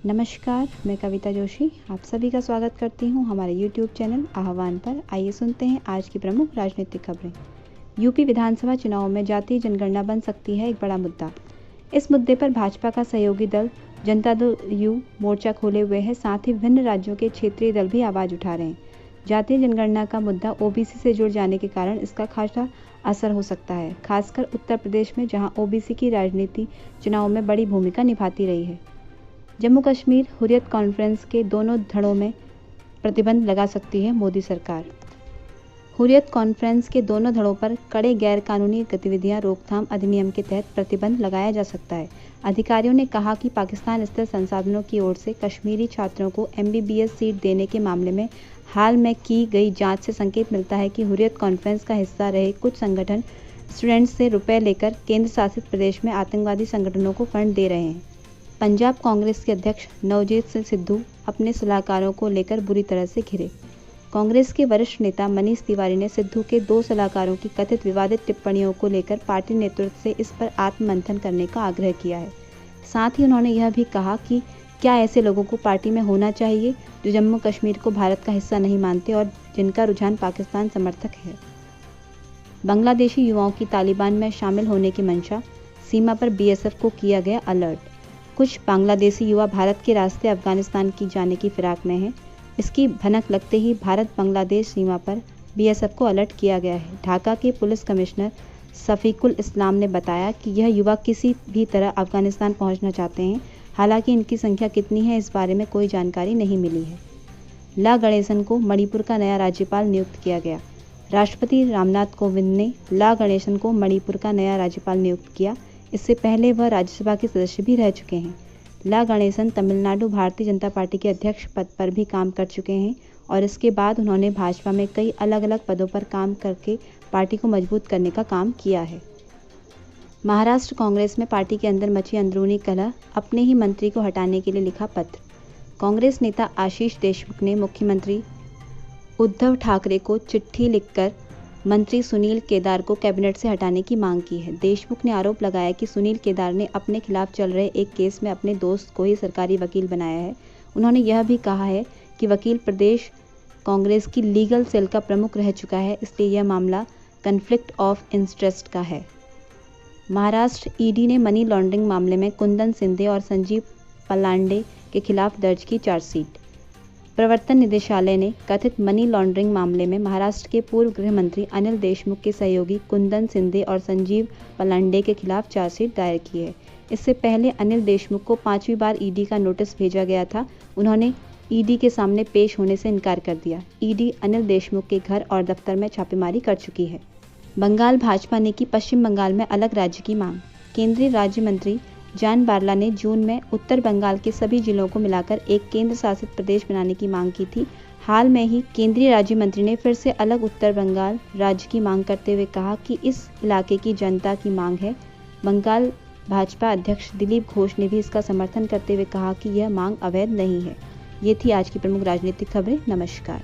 नमस्कार, मैं कविता जोशी आप सभी का स्वागत करती हूं हमारे YouTube चैनल आह्वान पर। आइए सुनते हैं आज की प्रमुख राजनीतिक खबरें। यूपी विधानसभा चुनाव में जातीय जनगणना बन सकती है एक बड़ा मुद्दा। इस मुद्दे पर भाजपा का सहयोगी दल जनता दल यू मोर्चा खोले हुए है। साथ ही विभिन्न राज्यों के क्षेत्रीय दल भी आवाज उठा रहे हैं। जातीय जनगणना का मुद्दा ओबीसी से जुड़ जाने के कारण इसका खासा असर हो सकता है, खासकर उत्तर प्रदेश में, जहां ओबीसी की राजनीति चुनाव में बड़ी भूमिका निभाती रही है। जम्मू कश्मीर हुर्रियत कॉन्फ्रेंस के दोनों धड़ों में प्रतिबंध लगा सकती है मोदी सरकार। हुर्रियत कॉन्फ्रेंस के दोनों धड़ों पर कड़े गैर कानूनी गतिविधियां रोकथाम अधिनियम के तहत प्रतिबंध लगाया जा सकता है। अधिकारियों ने कहा कि पाकिस्तान स्थित संसाधनों की ओर से कश्मीरी छात्रों को MBBS सीट देने के मामले में हाल में की गई जांच से संकेत मिलता है कि हुर्रियत कॉन्फ्रेंस का हिस्सा रहे कुछ संगठन स्टूडेंट्स से रुपए लेकर केंद्र शासित प्रदेश में आतंकवादी संगठनों को फंड दे रहे हैं। पंजाब कांग्रेस के अध्यक्ष नवजोत सिंह सिद्धू अपने सलाहकारों को लेकर बुरी तरह से घिरे। कांग्रेस के वरिष्ठ नेता मनीष तिवारी ने सिद्धू के 2 सलाहकारों की कथित विवादित टिप्पणियों को लेकर पार्टी नेतृत्व से इस पर आत्ममंथन करने का आग्रह किया है। साथ ही उन्होंने यह भी कहा कि क्या ऐसे लोगों को पार्टी में होना चाहिए जो जम्मू कश्मीर को भारत का हिस्सा नहीं मानते और जिनका रुझान पाकिस्तान समर्थक है। बांग्लादेशी युवाओं की तालिबान में शामिल होने की मंशा, सीमा पर BSF को किया गया अलर्ट। कुछ बांग्लादेशी युवा भारत के रास्ते अफगानिस्तान की जाने की फिराक में हैं। इसकी भनक लगते ही भारत बांग्लादेश सीमा पर BSF को अलर्ट किया गया है। ढाका के पुलिस कमिश्नर शफीकुल इस्लाम ने बताया कि यह युवा किसी भी तरह अफगानिस्तान पहुंचना चाहते हैं। हालांकि इनकी संख्या कितनी है इस बारे में कोई जानकारी नहीं मिली है। ला गणेशन को मणिपुर का नया राज्यपाल नियुक्त किया गया। राष्ट्रपति रामनाथ कोविंद ने ला गणेशन को मणिपुर का नया राज्यपाल नियुक्त किया। इससे पहले वह राज्यसभा के सदस्य भी रह चुके हैं। ला गणेशन तमिलनाडु भारतीय जनता पार्टी के अध्यक्ष पद पर भी काम कर चुके हैं और इसके बाद उन्होंने भाजपा में कई अलग अलग पदों पर काम करके पार्टी को मजबूत करने का काम किया है। महाराष्ट्र कांग्रेस में पार्टी के अंदर मची अंदरूनी कलह, अपने ही मंत्री को हटाने के लिए लिखा पत्र। कांग्रेस नेता आशीष देशमुख ने मुख्यमंत्री उद्धव ठाकरे को चिट्ठी लिखकर मंत्री सुनील केदार को कैबिनेट से हटाने की मांग की है। देशमुख ने आरोप लगाया कि सुनील केदार ने अपने खिलाफ चल रहे एक केस में अपने दोस्त को ही सरकारी वकील बनाया है। उन्होंने यह भी कहा है कि वकील प्रदेश कांग्रेस की लीगल सेल का प्रमुख रह चुका है, इसलिए यह मामला कन्फ्लिक्ट ऑफ इंटरेस्ट का है। महाराष्ट्र ED ने मनी लॉन्ड्रिंग मामले में कुंदन सिंधे और संजीव पलांडे के खिलाफ दर्ज की चार्जशीट। प्रवर्तन निदेशालय ने कथित मनी लॉन्ड्रिंग मामले में महाराष्ट्र के पूर्व गृह मंत्री अनिल देशमुख के सहयोगी कुंदन सिंधे और संजीव पलांडे के खिलाफ चार्जशीट दायर की है। इससे पहले अनिल देशमुख को 5वीं बार ED का नोटिस भेजा गया था। उन्होंने ED के सामने पेश होने से इनकार कर दिया। ED अनिल देशमुख के घर और दफ्तर में छापेमारी कर चुकी है। बंगाल भाजपा ने की पश्चिम बंगाल में अलग राज्य की मांग। केंद्रीय राज्य मंत्री जॉन बार्ला ने जून में उत्तर बंगाल के सभी जिलों को मिलाकर एक केंद्र शासित प्रदेश बनाने की मांग की थी। हाल में ही केंद्रीय राज्य मंत्री ने फिर से अलग उत्तर बंगाल राज्य की मांग करते हुए कहा कि इस इलाके की जनता की मांग है। बंगाल भाजपा अध्यक्ष दिलीप घोष ने भी इसका समर्थन करते हुए कहा कि यह मांग अवैध नहीं है। ये थी आज की प्रमुख राजनीतिक खबरें। नमस्कार।